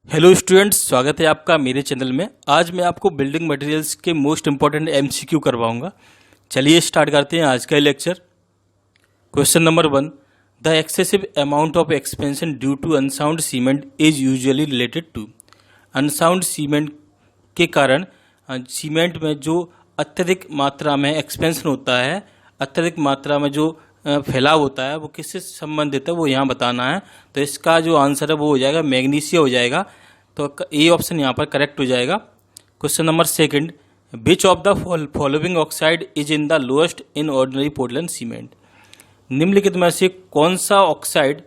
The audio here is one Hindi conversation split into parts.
हेलो स्टूडेंट्स, स्वागत है आपका मेरे चैनल में। आज मैं आपको बिल्डिंग मटेरियल्स के मोस्ट इंपॉर्टेंट एमसीक्यू करवाऊंगा। चलिए स्टार्ट करते हैं आज का lecture. Question number 1, the excessive amount of expansion due to unsound cement is usually related to. Unsound cement के कारण सीमेंट में जो अत्यधिक मात्रा में एक्सपेंशन होता है, अत्यधिक मात्रा में जो फैलाव होता है, वो किससे संबंधित है वो यहाँ बताना है। तो इसका जो आंसर है वो हो जाएगा मैग्नीशिया हो जाएगा। तो ए ऑप्शन यहाँ पर करेक्ट हो जाएगा। Question number 2, which of the following oxide is in the lowest in ordinary Portland cement. निम्नलिखित में से कौन सा ऑक्साइड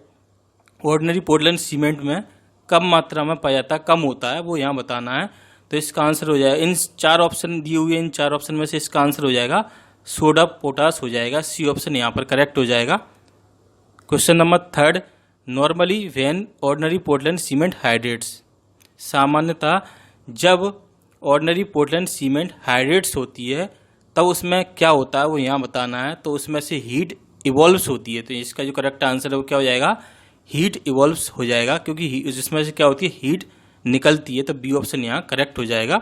ऑर्डिनरी पोर्टलैंड सीमेंट में कम मात्रा में पाया जाता है, कम होता है, वो यहाँ बताना है। तो इसका आंसर हो जाएगा, इन 4 ऑप्शन दिए हुए, इन 4 ऑप्शन में से इसका आंसर हो जाएगा सोडा पोटास हो जाएगा। सी ऑप्शन यहाँ पर करेक्ट हो जाएगा। Question number 3, normally when ordinary Portland cement hydrates. सामान्यतः जब ऑर्डिनरी पोर्टलैंड सीमेंट हाइड्रेट्स होती है तब उसमें क्या होता है वो यहाँ बताना है। तो उसमें से हीट इवॉल्व्स होती है। तो इसका जो करेक्ट आंसर है वो क्या हो जाएगा, हीट इवॉल्व्स हो जाएगा, क्योंकि जिसमें से क्या होती है, हीट निकलती है। तो बी ऑप्शन यहाँ करेक्ट हो जाएगा।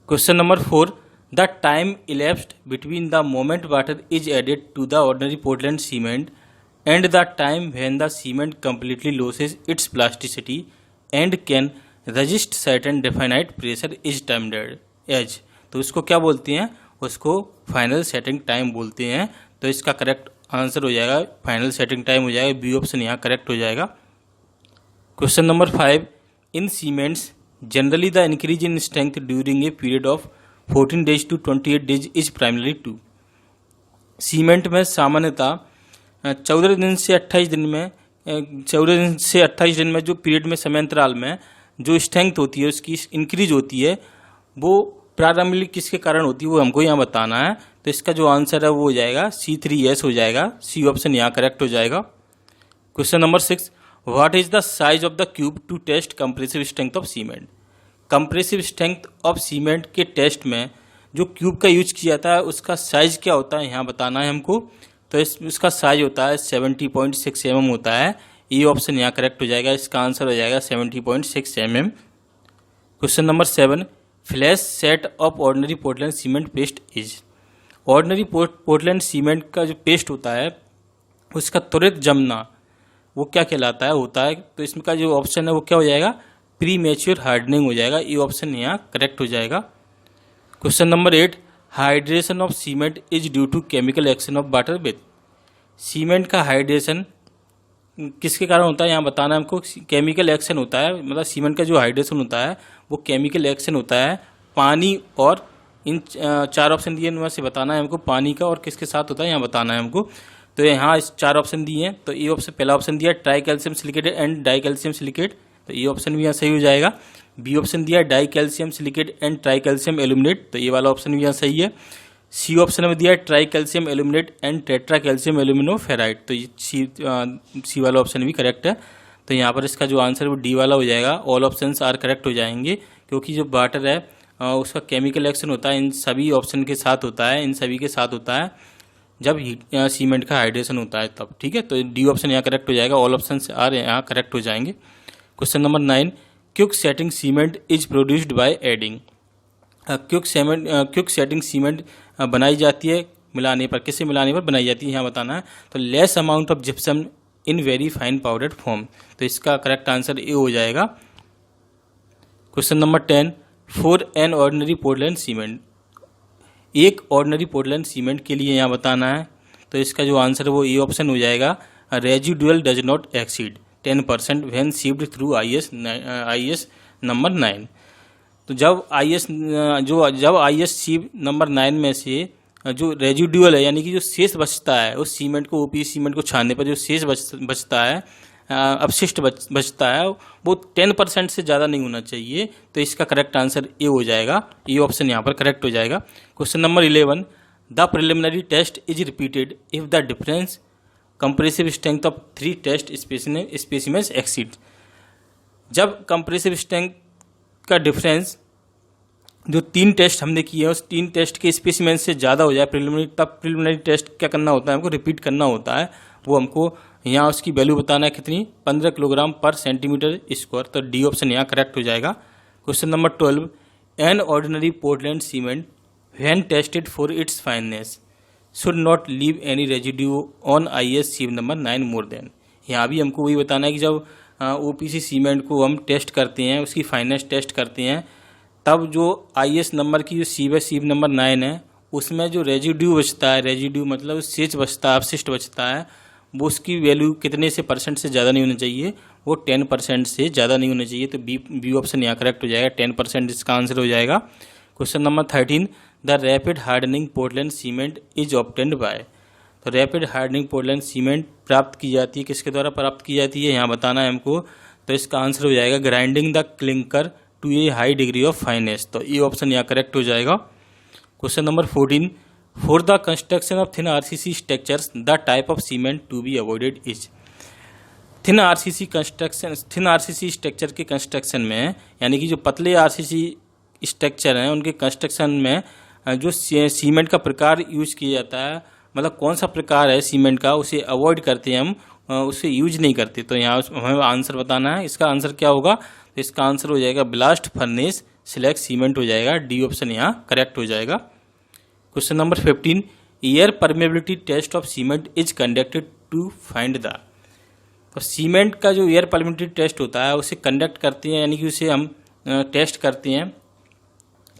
Question number 4, the time elapsed between the moment water is added to the ordinary Portland cement and the time when the cement completely loses its plasticity and can resist certain definite pressure is termed as। तो इसको क्या बोलते हैं, उसको फाइनल सेटिंग टाइम बोलते हैं। तो इसका करेक्ट आंसर हो जाएगा फाइनल सेटिंग टाइम हो जाएगा। बी ऑप्शन यहाँ करेक्ट हो जाएगा। Question number 5, in cements generally the increase in strength during a period of 14 days to 28 days is primary to. Cement में सामान्यतः 14 दिन से 28 दिन में 14 दिन से 28 दिन में जो पीरियड में समयांतराल में जो स्ट्रेंथ होती है उसकी इंक्रीज होती है, वो प्रारंभिक किसके कारण होती है वो हमको यहाँ बताना है। तो इसका जो आंसर है वो हो जाएगा C3S हो जाएगा। सी ऑप्शन यहाँ करेक्ट हो जाएगा। Question number 6, what is the size of the cube to test compressive strength of cement. Compressive strength of cement के टेस्ट में जो क्यूब का यूज किया जाता है उसका साइज क्या होता है यहाँ बताना है हमको। तो उसका साइज होता है 70.6 mm होता है। ये ऑप्शन यहाँ करेक्ट हो जाएगा। इसका आंसर हो जाएगा 70.6 mm। Question number 7, flash set of ordinary Portland cement paste is. Ordinary Portland cement का जो पेस्ट होता है उसका त्वरित जमना वो क्या कहलाता है होता है। तो इसमें का जो ऑप्शन है वो क्या हो जाएगा, प्री मैच्योर हार्डनिंग हो जाएगा। ये ऑप्शन यहाँ करेक्ट हो जाएगा। Question number 8, hydration of cement is due to chemical action of water with. Cement का हाइड्रेशन किसके कारण होता है यहाँ बताना है हमको। केमिकल एक्शन होता है, मतलब सीमेंट का जो हाइड्रेशन होता है वो केमिकल एक्शन होता है पानी और इन 4 ऑप्शन दिए इनमें से बताना है हमको, पानी का और किसके साथ होता है यहाँ बताना है हमको। तो यहाँ इस 4 ऑप्शन दिए हैं। तो ये ऑप्शन पहला ऑप्शन दिया tri calcium silicate and die calcium silicate. तो ये ऑप्शन भी यहाँ सही हो जाएगा। बी ऑप्शन दिया die calcium silicate and try calcium aluminate. तो ये वाला ऑप्शन भी यहाँ सही है। सी ऑप्शन में दिया tri calcium aluminate and tetra calcium aluminoferrite. तो ये सी वाला ऑप्शन भी करेक्ट है। तो यहाँ पर इसका जो आंसर वो डी वाला हो जाएगा। ऑल ऑप्शंस आर करेक्ट हो जाएंगे, क्योंकि जो वाटर है उसका केमिकल एक्शन होता है इन सभी ऑप्शन के साथ होता है, इन सभी के साथ होता है जब सीमेंट का हाइड्रेशन होता है तब। ठीक है, तो डी ऑप्शन यहाँ करेक्ट हो जाएगा। ऑल ऑप्शन आर यहाँ करेक्ट हो जाएंगे। Question number 9, quick setting cement is produced by adding. Quick setting cement बनाई जाती है मिलाने पर, किसे मिलाने पर बनाई जाती है यहाँ बताना है। तो less amount of gypsum in very fine powdered form. तो इसका करेक्ट आंसर ए हो जाएगा। Question number 10, for an ordinary Portland cement. एक ऑर्डिनरी पोर्टलैंड सीमेंट के लिए यहाँ बताना है। तो इसका जो आंसर है वो ए ऑप्शन हो जाएगा। Residual does not exceed 10% when sifted through IS number 9। तो जब IS शिफ्ट नंबर 9 में से जो रेजिडुअल है यानी कि जो शेष बचता है उस सीमेंट को, OPC सीमेंट को छानने पर जो शेष बचता है, अपशिष्ट बचता है, वो 10% से ज़्यादा नहीं होना चाहिए। तो इसका करेक्ट आंसर ए हो जाएगा। ये ऑप्शन यहाँ पर करेक्ट हो जाएगा। Question number 11, the preliminary test is repeated if the difference compressive strength of 3 test specimens exceed. जब कंप्रेसिव स्ट्रेंथ का डिफरेंस जो 3 टेस्ट हमने किए हैं उस 3 टेस्ट के स्पेसिमेन से ज़्यादा हो जाए प्रिलिमिनरी, तब प्रिलिमिनरी टेस्ट क्या करना होता है, हमको रिपीट करना होता है। वो हमको यहाँ उसकी वैल्यू बताना है कितनी, 15 किलोग्राम पर सेंटीमीटर स्क्वायर। तो डी ऑप्शन यहाँ करेक्ट हो जाएगा। Question number 12, an ordinary Portland cement when tested for its fineness should not leave any residue on IS sieve number 9 more than. यहाँ भी हमको वही बताना है कि जब OPC सीमेंट को हम टेस्ट करते हैं, उसकी फाइनेंस टेस्ट करते हैं, तब जो IS नंबर की जो सीव है, सीव नंबर 9 है, उसमें जो रेजिड्यू बचता है, रेजिड्यू मतलब शेष बचता है, अपशिष्ट बचता है, वो उसकी वैल्यू कितने से परसेंट से ज़्यादा नहीं होनी चाहिए, वो 10% से ज़्यादा नहीं होनी चाहिए। तो बी ऑप्शन यहाँ करेक्ट हो जाएगा, 10% इसका आंसर हो जाएगा। Question number 13, the rapid hardening Portland cement is obtained by. तो रैपिड हार्डनिंग पोर्टलैंड सीमेंट प्राप्त की जाती है, किसके द्वारा प्राप्त की जाती है, यहाँ बताना है हमको। तो इसका आंसर हो जाएगा grinding the clinker to a high degree of fineness. तो ये ऑप्शन यहाँ करेक्ट हो जाएगा। Question number 14, for the construction of thin RCC structures the type of cement to be avoided is. Thin RCC structure के कंस्ट्रक्शन में, यानी कि जो पतले RCC स्ट्रक्चर हैं उनके कंस्ट्रक्शन में जो सीमेंट का प्रकार यूज किया जाता है, मतलब कौन सा प्रकार है सीमेंट का, उसे अवॉइड करते हैं हम, उसे यूज नहीं करते। तो यहाँ हमें आंसर बताना है, इसका आंसर क्या होगा। तो इसका आंसर हो जाएगा ब्लास्ट फर्नेस सिलेक्ट सीमेंट हो जाएगा। डी ऑप्शन यहाँ करेक्ट हो जाएगा। Question number 15, air permeability test of cement is conducted to find the. तो सीमेंट का जो एयर परमेबिलिटी टेस्ट होता है उसे कंडक्ट करते हैं, यानी कि उसे हम टेस्ट करते हैं।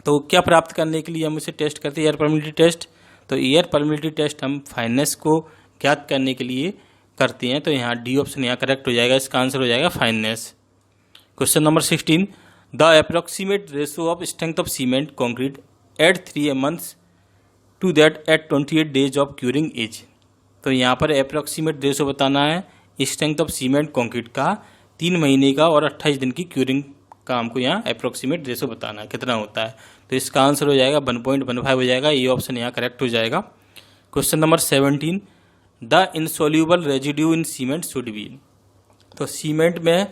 तो क्या प्राप्त करने के लिए हम उसे टेस्ट करते हैं, एयर परमेबिलिटी टेस्ट। तो एयर परमेबिलिटी टेस्ट हम फाइननेस को ज्ञात करने के लिए करते हैं। तो यहाँ डी ऑप्शन यहाँ करेक्ट हो जाएगा, इसका आंसर हो जाएगा fineness. Question number 16, the approximate ratio of strength of cement concrete at 3 months to that at 28 days of curing age. तो यहाँ पर अप्रोक्सीमेट रेशो बताना है स्ट्रेंथ ऑफ सीमेंट कॉन्क्रीट का 3 महीने का और 28 दिन की क्यूरिंग का हमको यहाँ अप्रोक्सीमेट रेशो बताना है कितना होता है। तो इसका आंसर हो जाएगा 1.15 हो जाएगा। ये ऑप्शन यहाँ करेक्ट हो जाएगा। Question number 17, the insoluble residue in cement should be. तो सीमेंट में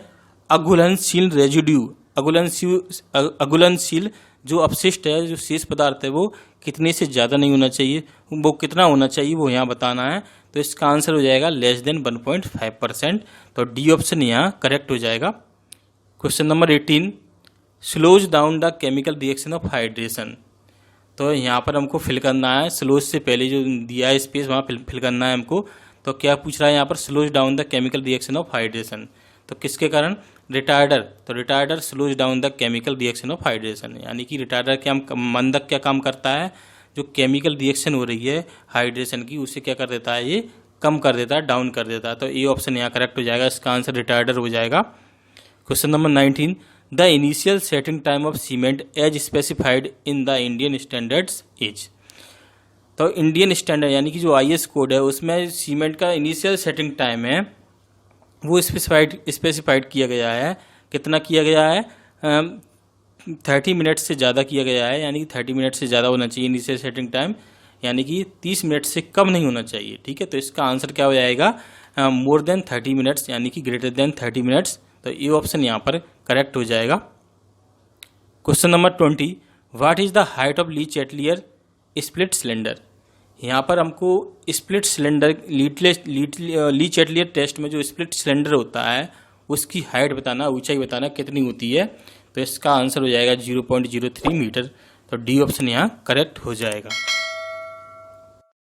अघुलनशील रेजिड्यू, अघुलनशील जो अपशिष्ट है, जो शेष पदार्थ है, वो कितने से ज़्यादा नहीं होना चाहिए, वो कितना होना चाहिए वो यहाँ बताना है। तो इसका आंसर हो जाएगा लेस देन 1.5%। तो डी ऑप्शन यहाँ करेक्ट हो जाएगा। Question number 18, slows down the chemical reaction of hydration. तो यहाँ पर हमको फिल करना है, स्लोज से पहले जो दिया है स्पेस वहाँ फिल करना है हमको। तो क्या पूछ रहा है यहाँ पर, slows down the chemical reaction of hydration. तो किसके कारण, रिटार्डर। तो retarder slows down the chemical reaction of hydration, यानी कि रिटार्डर क्या मंदक क्या काम करता है, जो केमिकल रिएक्शन हो रही है हाइड्रेशन की उसे क्या कर देता है, ये कम कर देता है, डाउन कर देता है। तो ये ऑप्शन यहाँ करेक्ट हो जाएगा, इसका आंसर रिटार्डर हो जाएगा। Question number 19, the initial setting time of cement as specified in the Indian standards is. तो इंडियन स्टैंडर्ड यानी कि जो IS कोड है उसमें सीमेंट का इनिशियल सेटिंग टाइम है वो स्पेसिफाइड किया गया है। कितना किया गया है, 30 मिनट से ज़्यादा किया गया है, यानी कि 30 मिनट से ज़्यादा होना चाहिए इनिशियल सेटिंग टाइम, यानी कि 30 मिनट से कम नहीं होना चाहिए। ठीक है, तो इसका आंसर क्या हो जाएगा, मोर देन 30 मिनट्स, यानी कि ग्रेटर देन 30 मिनट्स। तो ये ऑप्शन यहाँ पर करेक्ट हो जाएगा। Question number 20, what is the height of Le Chatelier split cylinder. यहाँ पर हमको split cylinder Le Chatelier test में जो स्प्लिट सिलेंडर होता है उसकी हाइट बताना, ऊंचाई बताना कितनी होती है। तो इसका आंसर हो जाएगा 0.03 मीटर। तो डी ऑप्शन यहाँ करेक्ट हो जाएगा।